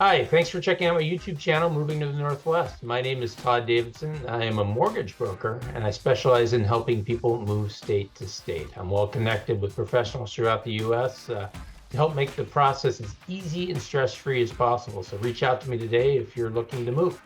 Hi, thanks for checking out my YouTube channel, Moving to the Northwest. My name is Todd Davidson. I am a mortgage broker and I specialize in helping people move state to state. I'm well connected with professionals throughout the U.S. To help make the process as easy and stress-free as possible. So reach out to me today if you're looking to move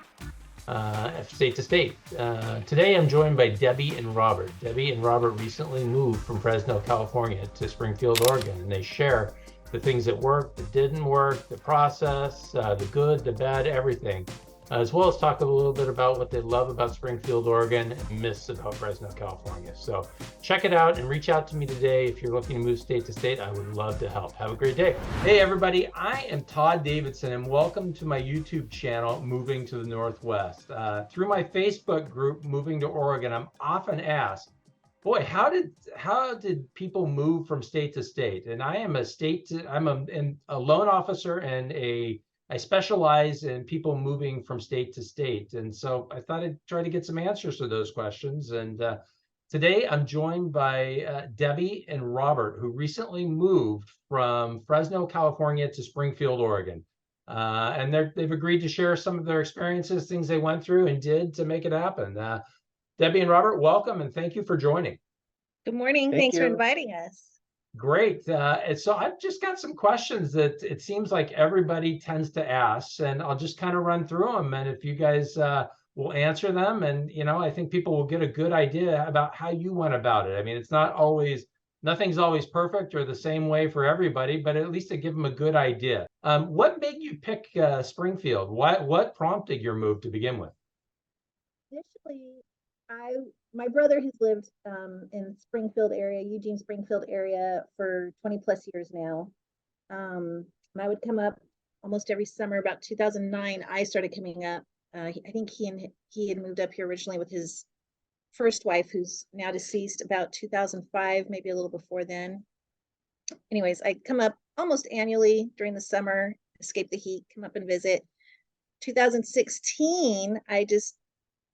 state to state. Today I'm joined by Debby and Robert. Debby and Robert recently moved from Fresno, California to Springfield, Oregon, and they share the things that worked, that didn't work, the process, the good, the bad, everything, as well as talk a little bit about what they love about Springfield, Oregon, and miss about Fresno, California. So check it out and reach out to me today if you're looking to move state to state. I would love to help. Have a great day. Hey, everybody. I am Todd Davidson, and welcome to my YouTube channel, Moving to the Northwest. Through my Facebook group, Moving to Oregon, I'm often asked, boy, how did people move from state to state? And I am I'm a loan officer and I specialize in people moving from state to state. And so I thought I'd try to get some answers to those questions. And today I'm joined by Debby and Robert, who recently moved from Fresno, California to Springfield, Oregon. And they've agreed to share some of their experiences, things they went through and did to make it happen. Debby and Robert, welcome and thank you for joining. Good morning. Thank Thanks for you. inviting us. Great. And so I've just got some questions that it seems like everybody tends to ask, and I'll just kind of run through them. And if you guys will answer them, and I think people will get a good idea about how you went about it. I mean, nothing's always perfect or the same way for everybody, but at least to give them a good idea. What made you pick Springfield? What prompted your move to begin with? Initially, my brother has lived in Springfield area, Eugene Springfield area for 20 plus years now. And I would come up almost every summer. About 2009, I started coming up. I think he had moved up here originally with his first wife, who's now deceased, about 2005, maybe a little before then. Anyways, I'd come up almost annually during the summer, escape the heat, come up and visit. 2016, I just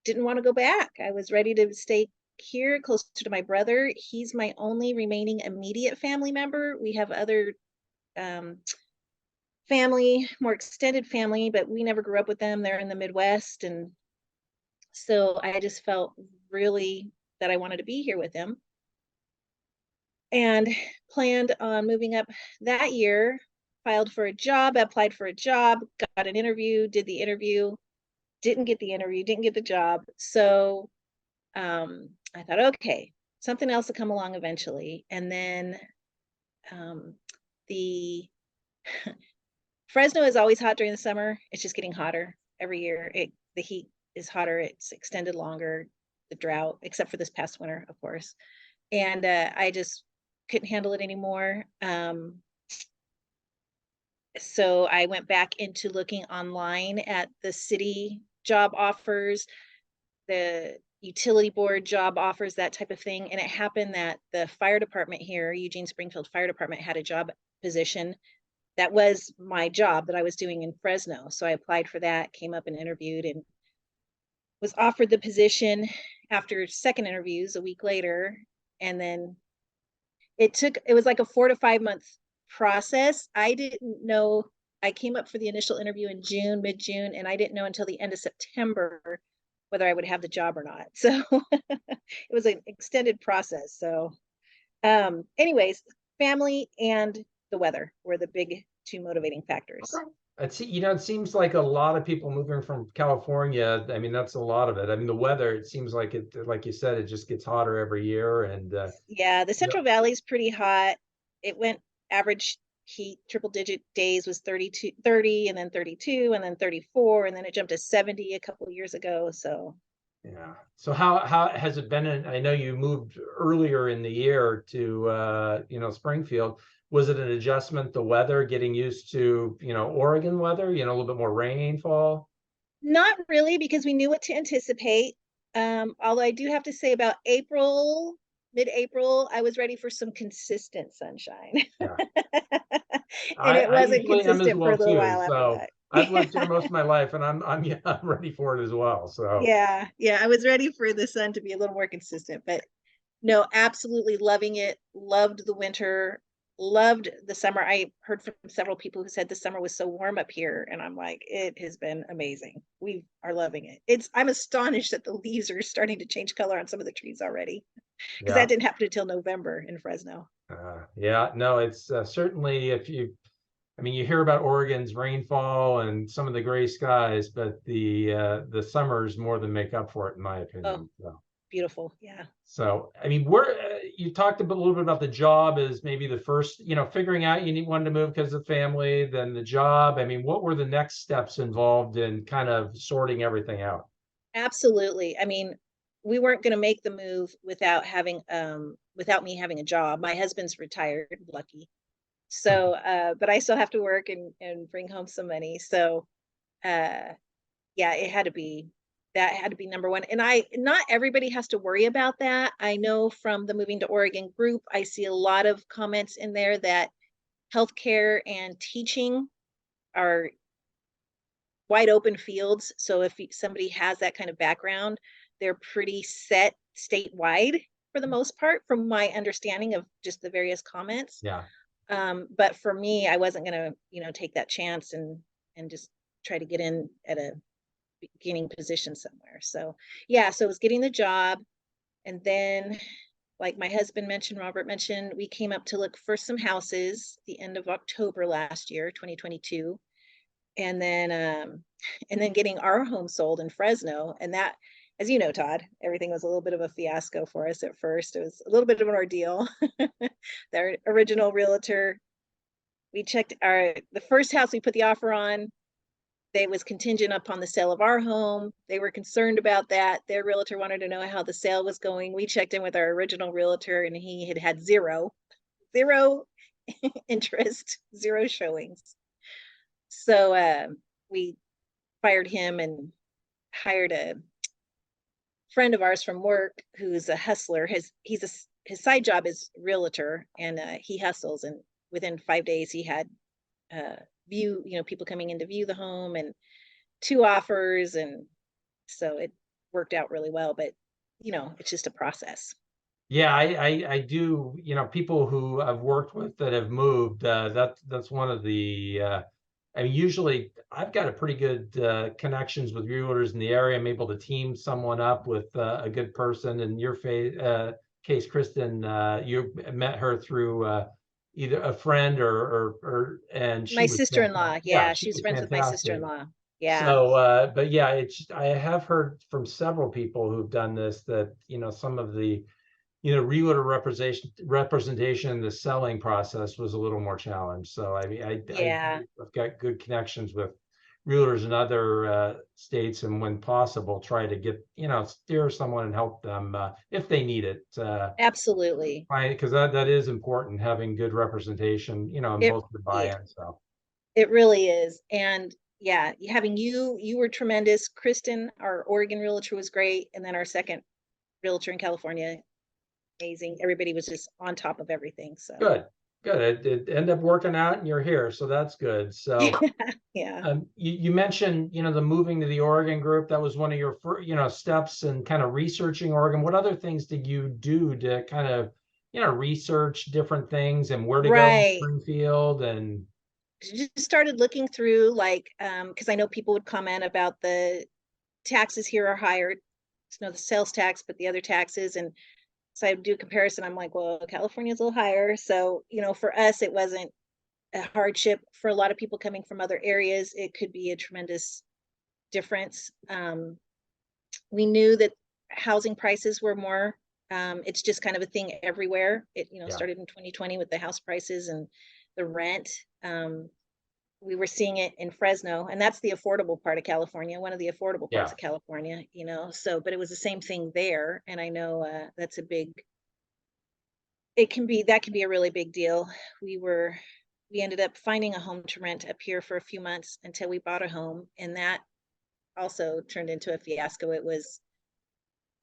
didn't want to go back. I was ready to stay here closer to my brother. He's my only remaining immediate family member. We have other family, more extended family, but we never grew up with them. They're in the Midwest. And so I just felt really that I wanted to be here with them and planned on moving up that year, filed for a job, applied for a job, got an interview, did the interview, didn't get the interview, didn't get the job. So I thought, okay, something else will come along eventually. And then the Fresno is always hot during the summer. It's just getting hotter every year. The heat is hotter. It's extended longer, the drought, except for this past winter, of course. And I just couldn't handle it anymore. So I went back into looking online at the city job offers, the utility board job offers, that type of thing. And it happened that the fire department here, Eugene Springfield Fire Department, had a job position that was my job that I was doing in Fresno. So I applied for that, came up and interviewed, and was offered the position after second interviews a week later. And then it was like a 4 to 5 month process. I didn't know. I came up for the initial interview in June, mid-June, and I didn't know until the end of September whether I would have the job or not. So it was an extended process. So anyways, family and the weather were the big two motivating factors. Okay. It seems like a lot of people moving from California. I mean, that's a lot of it. I mean, the weather, it seems like like you said, it just gets hotter every year. And yeah, the Central Valley is pretty hot. It went average heat, triple digit days was 30, and then 32, and then 34, and then it jumped to 70 a couple of years ago. So yeah. So how has it been? I know you moved earlier in the year to Springfield. Was it an adjustment, the weather, getting used to Oregon weather, a little bit more rainfall? not really, because we knew what to anticipate. Although I do have to say about mid-April, I was ready for some consistent sunshine. Yeah. And it wasn't usually am as consistent for well a little too. while after So that. I've lived here most of my life, and I'm ready for it as well. So Yeah, I was ready for the sun to be a little more consistent, but no, absolutely loving it. Loved the winter. loved the summer. I heard from several people who said the summer was so warm up here, and I'm like, it has been amazing. We are loving it. I'm astonished that the leaves are starting to change color on some of the trees already, because Yeah. that didn't happen until November in Fresno. Yeah, no, it's certainly if you, I mean, you hear about Oregon's rainfall and some of the gray skies, but the summers more than make up for it, in my Oh, opinion. So, beautiful. Yeah. I mean, where you talked a little bit about the job as maybe the first, figuring out wanted to move because of family, then the job. I mean, what were the next steps involved in kind of sorting everything out? Absolutely. I mean, we weren't going to make the move without me having a job. My husband's retired, lucky. So, but I still have to work and bring home some money. So, uh, yeah, that had to be number one. And not everybody has to worry about that. I know from the Moving to Oregon group, I see a lot of comments in there that healthcare and teaching are wide open fields. So if somebody has that kind of background, they're pretty set statewide for the most part, from my understanding of just the various comments. Yeah. But for me, I wasn't going to, take that chance and just try to get in at a beginning position somewhere. So yeah, so it was getting the job, and then, like my husband mentioned, Robert mentioned, we came up to look for some houses the end of October last year, 2022, and then getting our home sold in Fresno. And that, as you know, Todd, everything was a little bit of a fiasco for us at first. It was a little bit of an ordeal. Their original realtor, we checked the first house we put the offer on, they was contingent upon the sale of our home. They were concerned about that. Their realtor wanted to know how the sale was going. We checked in with our original realtor, and he had zero interest, zero showings. So we fired him and hired a friend of ours from work who's a hustler. His side job is realtor, and he hustles. And within 5 days, he had people coming in to view the home and two offers, and so it worked out really well. But it's just a process. Yeah, I do, people who I've worked with that have moved, that's one of the I mean, usually I've got a pretty good connections with realtors in the area. I'm able to team someone up with a good person. In your case, Kristen, you met her through either a friend and she My was fantastic. sister-in-law, Yeah, yeah, she she's was friends with my fantastic. sister-in-law. Yeah. So, but yeah, I have heard from several people who've done this that, some of the realtor representation in the selling process was a little more challenged. So I mean, Yeah, I've got good connections with realtors in other states, and when possible, try to get steer someone and help them if they need it. absolutely. Because that is important, having good representation, in It both the yeah, buy-in. So it really is. And yeah, having you were tremendous. Kristen, our Oregon realtor, was great. And then our second realtor in California, amazing. Everybody was just on top of everything. So good, good. It ended up working out, and you're here, so that's good. So. yeah. You mentioned, the moving to the Oregon group. That was one of your first, steps in kind of researching Oregon. What other things did you do to kind of, research different things and where to go in Right. Springfield and Just started looking through, like, because I know people would comment about the taxes here are higher. It's not the sales tax, but the other taxes. And so I do a comparison. I'm like, well, California's a little higher. So, for us, it wasn't a hardship. For a lot of people coming from other areas, it could be a tremendous difference. We knew that housing prices were more, it's just kind of a thing everywhere. It, yeah, started in 2020 with the house prices and the rent. We were seeing it in Fresno, and that's the affordable part of California, one of the affordable parts yeah, of California, so, but it was the same thing there. And I know that's a big, that can be a really big deal. We ended up finding a home to rent up here for a few months until we bought a home, and that also turned into a fiasco. It was,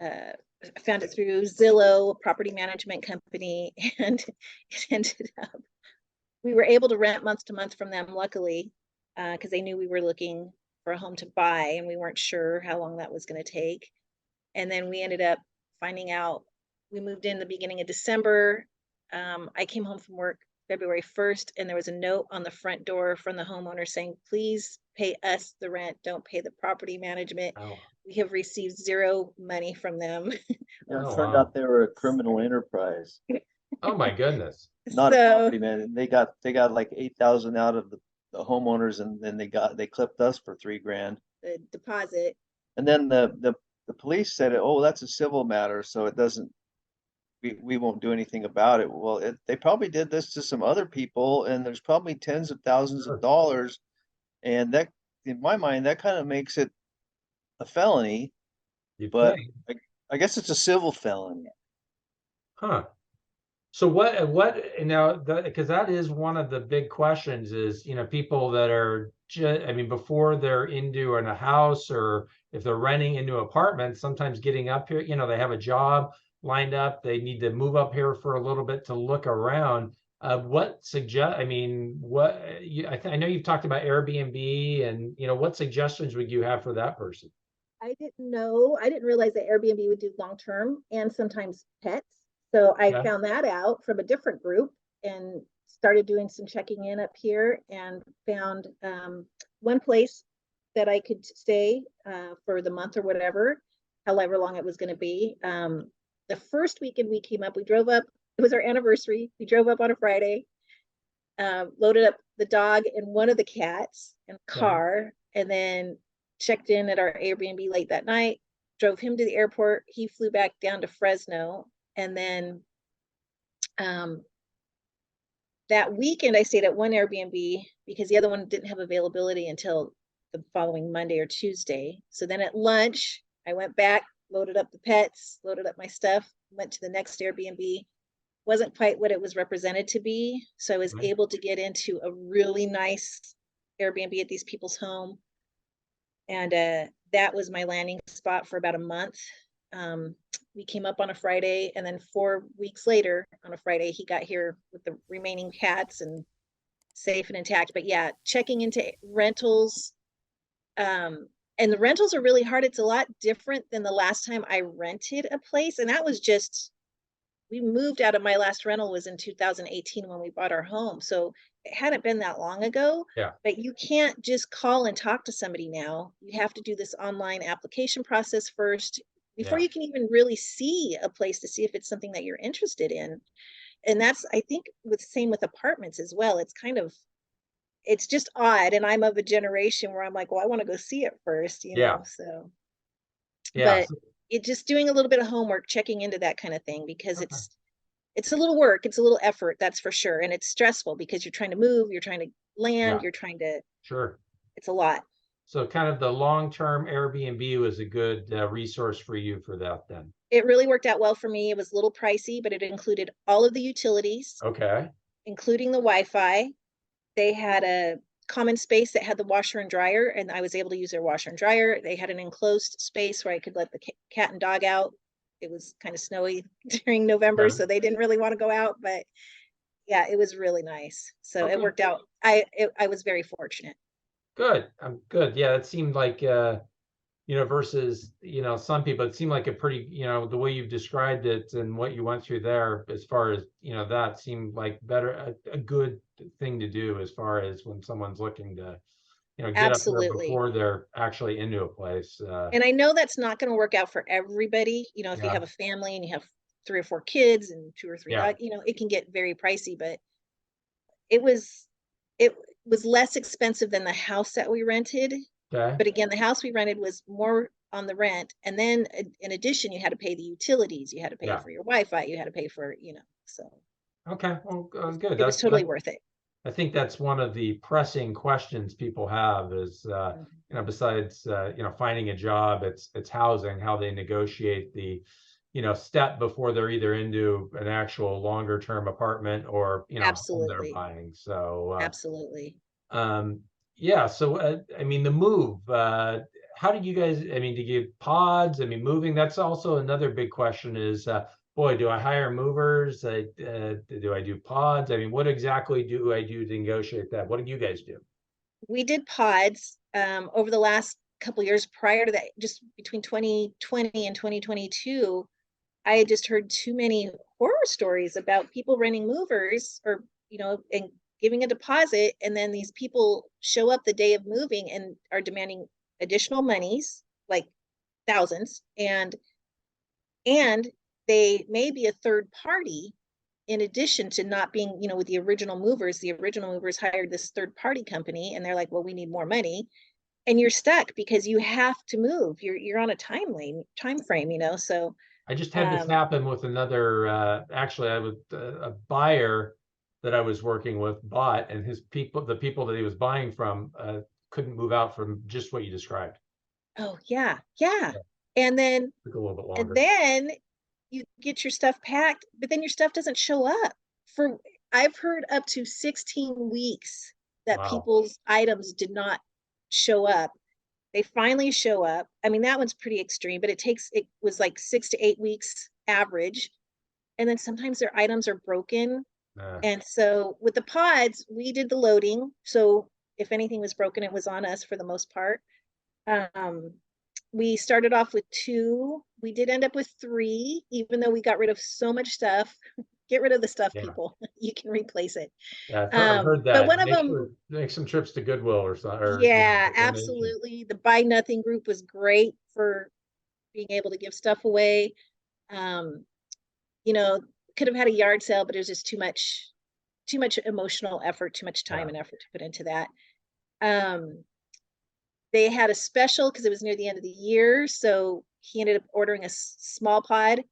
uh, I found it through Zillow, a property management company, and it ended up, we were able to rent month to month from them, luckily, because they knew we were looking for a home to buy, and we weren't sure how long that was going to take. And then we ended up finding out, we moved in the beginning of December. I came home from work February 1st, and there was a note on the front door from the homeowner saying, please pay us the rent, don't pay the property management. Oh, We have received zero money from them. Yeah, it oh, turned wow. out they were a criminal enterprise, Oh, my goodness. not a So property man. They got like 8,000 out of the homeowners, and then they clipped us for 3 grand. the deposit, And then the police said, oh, that's a civil matter, so it doesn't, we won't do anything about it. Well, they probably did this to some other people, and there's probably tens of thousands of Sure. dollars. And that, in my mind, that kind of makes it a felony, You'd but think. I guess it's a civil felony. Huh. So now, because that is one of the big questions is, people that are just, I mean, before they're into in a house, or if they're renting into apartments, sometimes getting up here, they have a job lined up, they need to move up here for a little bit to look around. I mean, I know you've talked about Airbnb, and, what suggestions would you have for that person? I didn't realize that Airbnb would do long-term and sometimes pets. So I Yeah. found that out from a different group and started doing some checking in up here and found one place that I could stay for the month or whatever, however long it was going to be. The first weekend we came up, we drove up, it was our anniversary. We drove up on a Friday, loaded up the dog and one of the cats in the Okay. car, and then checked in at our Airbnb late that night, drove him to the airport. He flew back down to Fresno. And then that weekend, I stayed at one Airbnb because the other one didn't have availability until the following Monday or Tuesday. So then at lunch, I went back, loaded up the pets, loaded up my stuff, went to the next Airbnb. Wasn't quite what it was represented to be. So I was Okay. able to get into a really nice Airbnb at these people's home. And that was my landing spot for about a month. We came up on a Friday, and then 4 weeks later on a Friday, he got here with the remaining cats and safe and intact. But yeah, checking into rentals. And the rentals are really hard. It's a lot different than the last time I rented a place. And that was just, we moved out of my last rental was in 2018 when we bought our home. So it hadn't been that long ago. Yeah. But you can't just call and talk to somebody now. You have to do this online application process first before Yeah. you can even really see a place to see if it's something that you're interested in. And that's, I think, same with apartments as well. It's just odd. And I'm of a generation where I'm like, well, I want to go see it first, Yeah. so. Yeah. But it just doing a little bit of homework, checking into that kind of thing, because Okay. it's a little work, it's a little effort, that's for sure. And it's stressful because you're trying to move, you're trying to land, Yeah. you're trying to, Sure. it's a lot. So kind of the long-term Airbnb was a good resource for you for that then. It really worked out well for me. It was a little pricey, but it included all of the utilities, Okay. including the Wi-Fi. They had a common space that had the washer and dryer, and I was able to use their washer and dryer. They had an enclosed space where I could let the cat and dog out. It was kind of snowy during November, Okay. so they didn't really want to go out, but yeah, it was really nice. So it Okay. worked out. I was very fortunate. Good. I'm good. Yeah, it seemed like versus, some people, it seemed like a pretty, the way you've described it and what you went through there, as far as, that seemed like a good thing to do as far as when someone's looking to, get up there Absolutely. before they're actually into a place. And I know that's not going to work out for everybody. If you Yeah. have a family and you have 3 or 4 kids and 2 or 3 Yeah. dogs, it can get very pricey, but it was it was less expensive than the house that we rented. Okay. But again, the house we rented was more on the rent. And then in addition, you had to pay the utilities, you had to pay Yeah. for your Wi-Fi, you had to pay for, so Okay. Well, good. it was totally worth it. I think that's one of the pressing questions people have is, besides, finding a job, it's housing, how they negotiate the, step before they're either into an actual longer term apartment or, home they're Absolutely. buying. So, Absolutely. yeah. So, I mean, the move, how did you guys, I mean, to give pods, I mean, moving, that's also another big question is, boy, do I hire movers? Do I do pods? I mean, what exactly do I do to negotiate that? What did you guys do? We did pods over the last couple years prior to that, just between 2020 and 2022. I had just heard too many horror stories about people renting movers or and giving a deposit, and then these people show up the day of moving and are demanding additional monies, like thousands, and they may be a third party in addition to not being, with the original movers hired this third party company, and they're like, well, we need more money, and you're stuck because you have to move. You're on a time frame, so I just had this happen with another, actually, a buyer that I was working with bought, and the people that he was buying from, couldn't move out from just what you described. oh yeah, and then Took a little bit and longer. then you get your stuff packed, but then your stuff doesn't show up for, I've heard, up to 16 weeks that Wow. people's items did not show up. They finally show up. I mean, that one's pretty extreme, but it was like 6 to 8 weeks average. And then sometimes their items are broken. And so with the pods, we did the loading. So if anything was broken, it was on us for the most part. We started off with 2. We did end up with 3, even though we got rid of so much stuff. Get rid of the stuff, Yeah. people. You can replace it. Yeah, I've heard that. But one of them, Make some trips to Goodwill or something. Or, yeah, donation. absolutely. The Buy Nothing group was great for being able to give stuff away. Could have had a yard sale, but it was just too much emotional effort, too much time and effort to put into that. They had a special because it was near the end of the year, so he ended up ordering a small pod,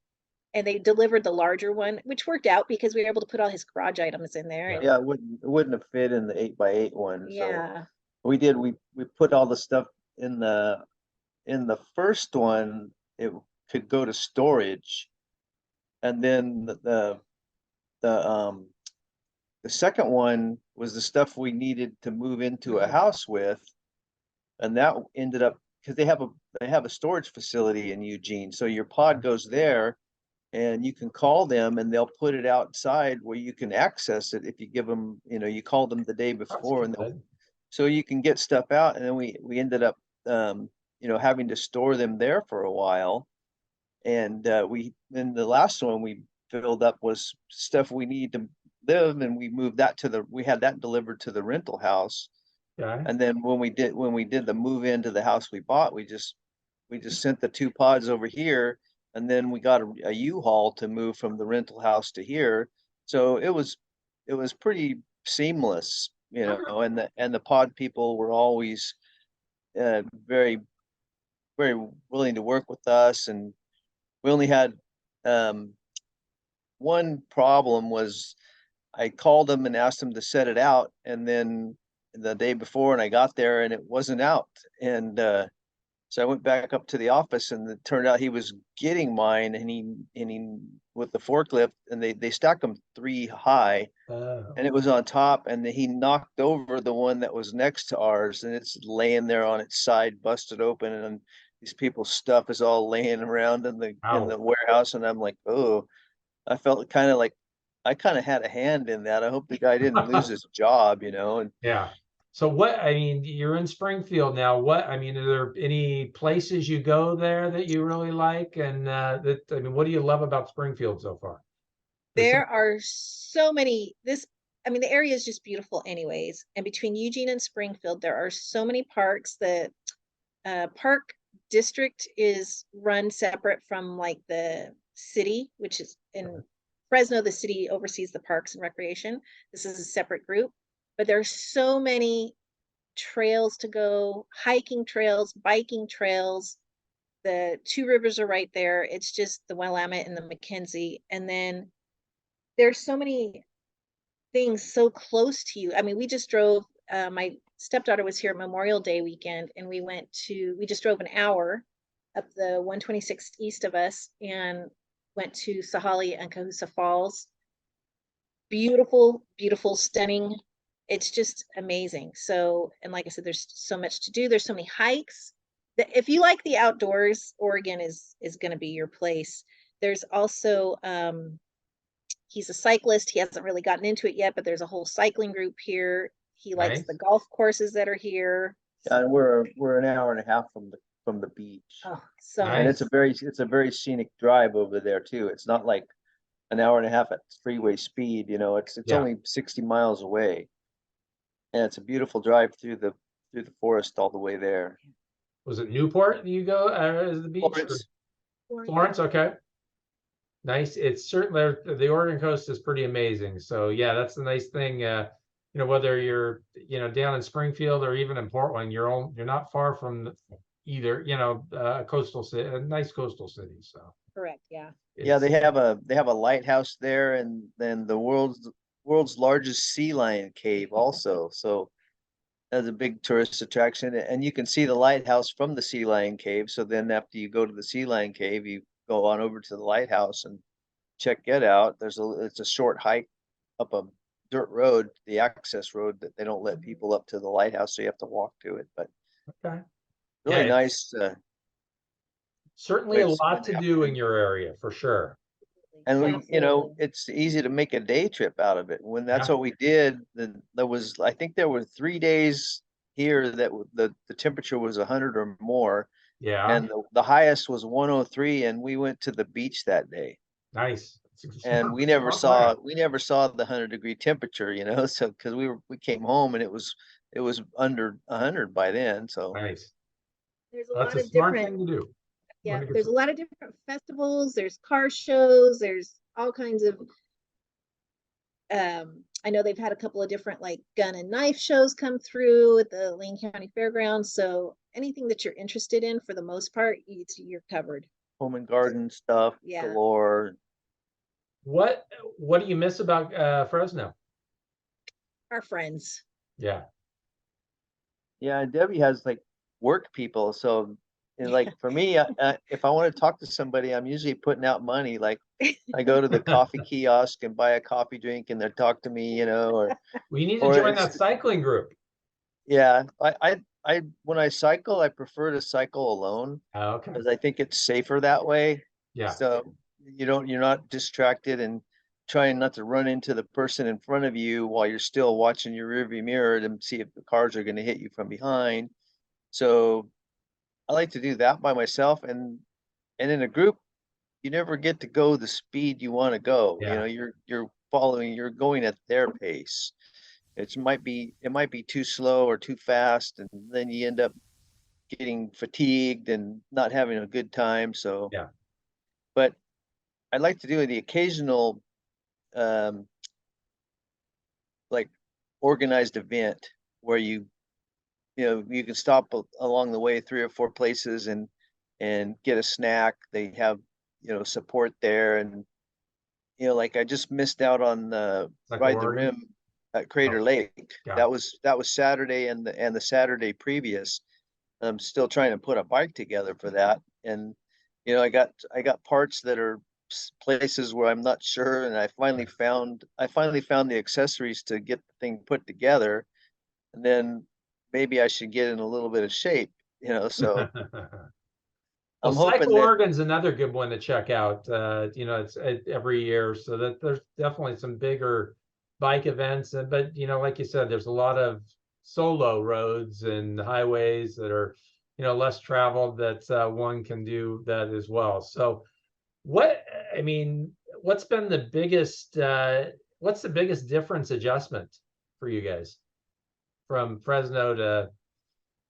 and they delivered the larger one, which worked out because we were able to put all his garage items in there. Yeah, it wouldn't have fit in the 8x8 one. Yeah. So we put all the stuff in the first one. It could go to storage, and then the second one was the stuff we needed to move into a house with, and that ended up, because they have a storage facility in Eugene, so your pod goes there, and you can call them and they'll put it outside where you can access it if you give them, you call them the day before, and so you can get stuff out. And then we ended up having to store them there for a while. And in the last one we filled up was stuff we need to live, and we moved that we had that delivered to the rental house. Okay. And then when we did the move into the house we bought, we just sent the 2 pods over here, and then we got a U-Haul to move from the rental house to here. So it was pretty seamless, and the pod people were always very, very willing to work with us. And we only had one problem. Was I called them and asked them to set it out, and then the day before, and I got there and it wasn't out. And so I went back up to the office, and it turned out he was getting mine, and he with the forklift, and they stacked them 3 high, and it was on top, and he knocked over the one that was next to ours, and it's laying there on its side, busted open, and these people's stuff is all laying around in the warehouse. And I'm like, oh, I felt kind of like I kind of had a hand in that. I hope the guy didn't lose his job, And yeah. So you're in Springfield now. Are there any places you go there that you really like? And what do you love about Springfield so far? There are so many, the area is just beautiful anyways. And between Eugene and Springfield, there are so many parks. The park district is run separate from like the city, which is in Fresno. The city oversees the parks and recreation. This is a separate group, but there's so many trails to go, hiking trails, biking trails. The 2 rivers are right there. It's just the Willamette and the McKenzie. And then there's so many things so close to you. We just drove, my stepdaughter was here Memorial Day weekend, and we just drove an hour up the 126 east of us and went to Sahali and Cahusa Falls. Beautiful, beautiful, stunning. It's just amazing. So, and like I said, there's so much to do. There's so many hikes. If you like the outdoors, Oregon is going to be your place. There's also, he's a cyclist. He hasn't really gotten into it yet, but there's a whole cycling group here. He likes the golf courses that are here. Yeah, and we're an hour and a half from the beach. Oh, so and it's a very scenic drive over there too. It's not like an hour and a half at freeway speed, you know, it's Yeah. only 60 miles away. And it's a beautiful drive through the forest all the way there. Was it Newport you go as the beach? Florence. Florence, okay. Nice. It's certainly the Oregon coast is pretty amazing. So yeah, that's the nice thing. Whether you're down in Springfield or even in Portland, you're not far from either. Coastal city, a nice coastal city. So Correct, yeah. Yeah, it's they have a lighthouse there, and then the world's largest sea lion cave also. So that's a big tourist attraction, and you can see the lighthouse from the sea lion cave. So then after you go to the sea lion cave, you go on over to the lighthouse and check it out. It's a short hike up a dirt road, the access road that they don't let people up to the lighthouse, so you have to walk to it. But okay. really Yeah, it's nice certainly way a to lot spend to the do in afternoon. your area for sure. And Absolutely. it's easy to make a day trip out of it. When that's Yeah. what we did, then I think there were 3 days here that the temperature was 100 or more, Yeah. and the highest was 103, and we went to the beach that day. Nice. And we never saw the 100-degree temperature, you know, so because we came home and it was under 100 by then. So Nice. There's a That's lot a of smart different, thing to do. yeah, Want to get there's a some- lot of different festivals, there's car shows, there's all kinds of I know they've had a couple of different like gun and knife shows come through at the Lane County Fairgrounds. So anything that you're interested in, for the most part, you're covered. home and garden stuff Yeah. galore. What do you miss about Fresno? Our friends. Yeah. Yeah, and Debbie has like work people, so and like for me, if I want to talk to somebody, I'm usually putting out money. Like I go to the coffee kiosk and buy a coffee drink, and they talk to me, you know, We need to or join it's that cycling group. yeah. I when I cycle, I prefer to cycle alone Okay. because I think it's safer that way. Yeah. So you're not distracted and trying not to run into the person in front of you while you're still watching your rearview mirror to see if the cars are going to hit you from behind. So I like to do that by myself, and in a group, you never get to go the speed you want to go. You Yeah. know, you're going at their pace. It might be too slow or too fast, and then you end up getting fatigued and not having a good time. So, Yeah. but I'd like to do the occasional um like organized event where you can stop along the way 3 or 4 places and get a snack. They have support there, and like I just missed out on Like Ride the Oregon. Rim at Crater Oh, Lake. yeah. That was Saturday and the Saturday previous. I'm still trying to put a bike together for that, and I got parts that are places where I'm not sure, and I finally found the accessories to get the thing put together, and then maybe I should get in a little bit of shape, so Well, I'm hoping Cycle that. Oregon's another good one to check out. It's every year, so that there's definitely some bigger bike events, but like you said, there's a lot of solo roads and highways that are, less traveled that one can do that as well. So, what I mean, what's the biggest difference adjustment for you guys from Fresno to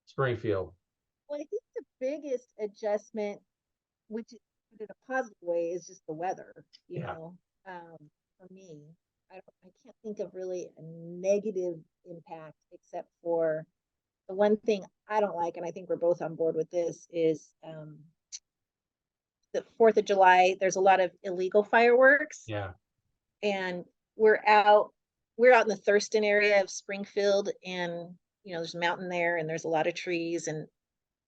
Springfield? Well, I think the biggest adjustment, which in a positive way, is just the weather, Yeah. for me. I can't think of really a negative impact except for the one thing I don't like, and I think we're both on board with this, is the 4th of July. There's a lot of illegal fireworks, Yeah. and we're out in the Thurston area of Springfield, and there's a mountain there, and there's a lot of trees, and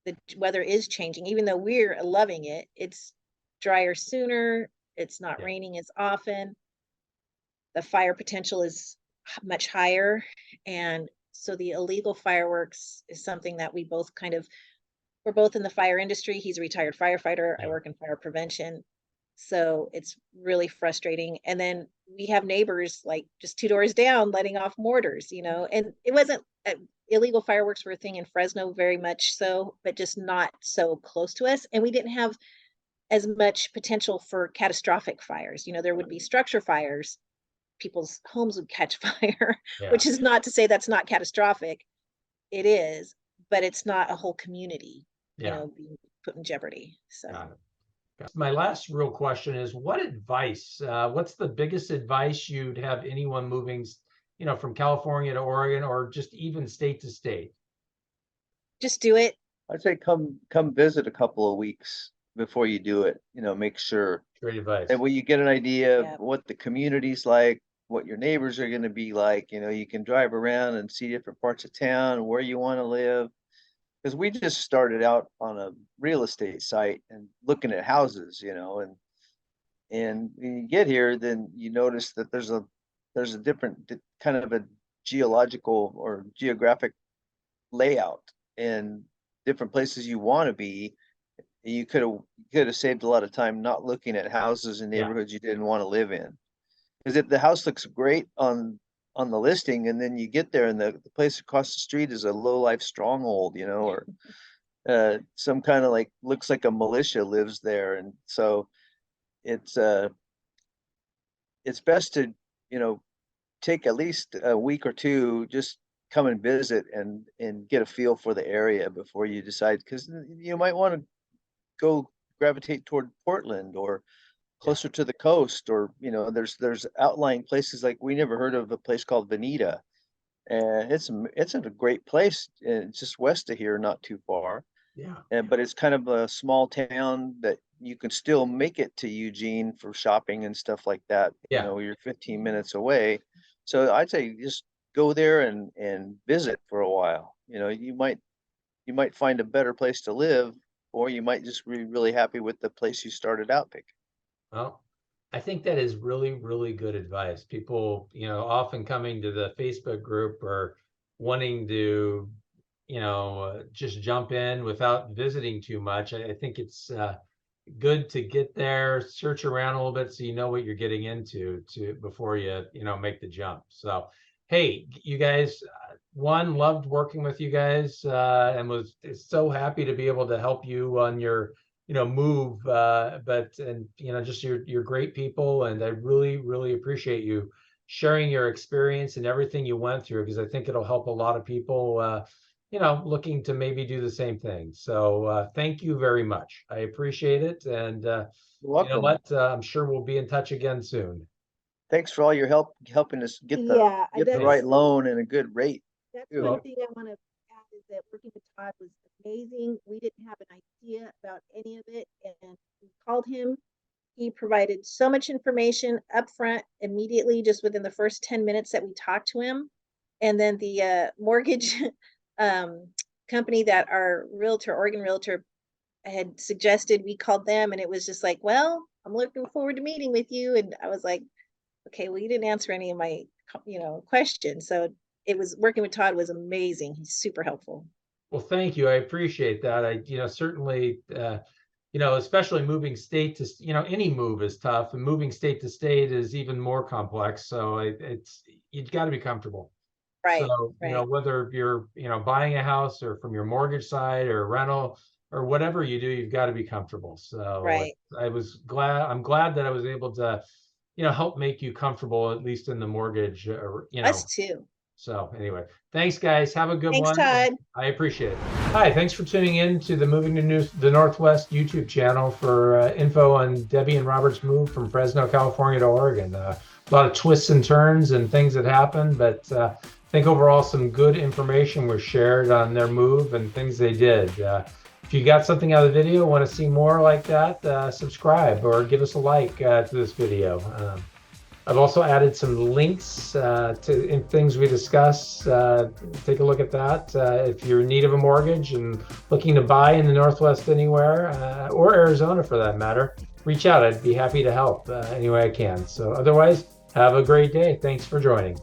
the weather is changing. Even though we're loving it, it's drier sooner. It's not Yeah. raining as often. The fire potential is much higher, and so the illegal fireworks is something that we're both in the fire industry. He's a retired firefighter. I Yeah. work in fire prevention. So it's really frustrating. And then we have neighbors like just 2 doors down letting off mortars, and it wasn't illegal fireworks were a thing in Fresno very much so, but just not so close to us. And we didn't have as much potential for catastrophic fires. You know, there would be structure fires, people's homes would catch fire, Yeah. which is not to say that's not catastrophic. It is, but it's not a whole community, you Yeah. know, being put in jeopardy. So. Got it. My last real question is, what advice, what's the biggest advice you'd have anyone moving, you know, from California to Oregon or just even state to state? Just do it. I'd say come visit a couple of weeks before you do it, you know, make sure. Great advice. That way you get an idea Yeah. of what the community's like, what your neighbors are gonna be like, you know, you can drive around and see different parts of town, where you wanna live. Because we just started out on a real estate site and looking at houses, you know, and when you get here, then you notice that there's a different kind of a geological or geographic layout and different places you want to be. You could have saved a lot of time not looking at houses in Yeah. neighborhoods you didn't want to live in. Because if the house looks great on the listing, and then you get there and the place across the street is a low life stronghold, you know, or some kind of like looks like a militia lives there, and so it's best to, you know, take at least a week or two, just come and visit and get a feel for the area before you decide, because you might want to go gravitate toward Portland or closer to the coast, or, you know, there's outlying places. Like, we never heard of a place called Veneta, and it's a great place. It's just west of here, not too far. Yeah. But it's kind of a small town that you can still make it to Eugene for shopping and stuff like that. Yeah. You know, you're 15 minutes away. So I'd say just go there and visit for a while. You know, you might find a better place to live, or you might just be really happy with the place you started out picking. Well, I think that is really, really good advice. People, you know, often coming to the Facebook group or wanting to, you know, just jump in without visiting too much. I think it's good to get there, search around a little bit so you know what you're getting into before you know, make the jump. So, hey, you guys, one, loved working with you guys, and was so happy to be able to help you on your, you know, move. And you know, just you're great people, and I really, really appreciate you sharing your experience and everything you went through, because I think it'll help a lot of people, you know, looking to maybe do the same thing. So thank you very much. I appreciate it. And You're you know welcome. what? I'm sure we'll be in touch again soon. Thanks for all your help helping us get Yeah, the right loan and a good rate. That's Good. one thing I want to add, is that working with Todd was amazing. We didn't have an idea about any of it, and we called him. He provided so much information up front immediately, just within the first 10 minutes that we talked to him. And then the mortgage company that our Oregon realtor had suggested, we called them, and it was just like, well, I'm looking forward to meeting with you. And I was like, okay, well, you didn't answer any of my, you know, questions. So it was, working with Todd was amazing. He's super helpful. Well, thank you. I appreciate that. I, you know, certainly, you know, especially moving state to, you know, any move is tough, and moving state to state is even more complex. So it's, you've got to be comfortable. Right. So, you know, whether you're, you know, buying a house or from your mortgage side or rental or whatever you do, you've got to be comfortable. So I'm glad that I was able to, you know, help make you comfortable, at least in the mortgage, or, you know. Us too. So anyway, thanks guys. Have a good one. Thanks, Todd. I appreciate it. Hi, thanks for tuning in to the Moving to the Northwest YouTube channel for info on Debby and Robert's move from Fresno, California to Oregon. A lot of twists and turns and things that happened, but I think overall some good information was shared on their move and things they did. If you got something out of the video, want to see more like that, subscribe or give us a like to this video. I've also added some links to things we discuss. Take a look at that. If you're in need of a mortgage and looking to buy in the Northwest anywhere, or Arizona for that matter, reach out. I'd be happy to help any way I can. So otherwise, have a great day. Thanks for joining.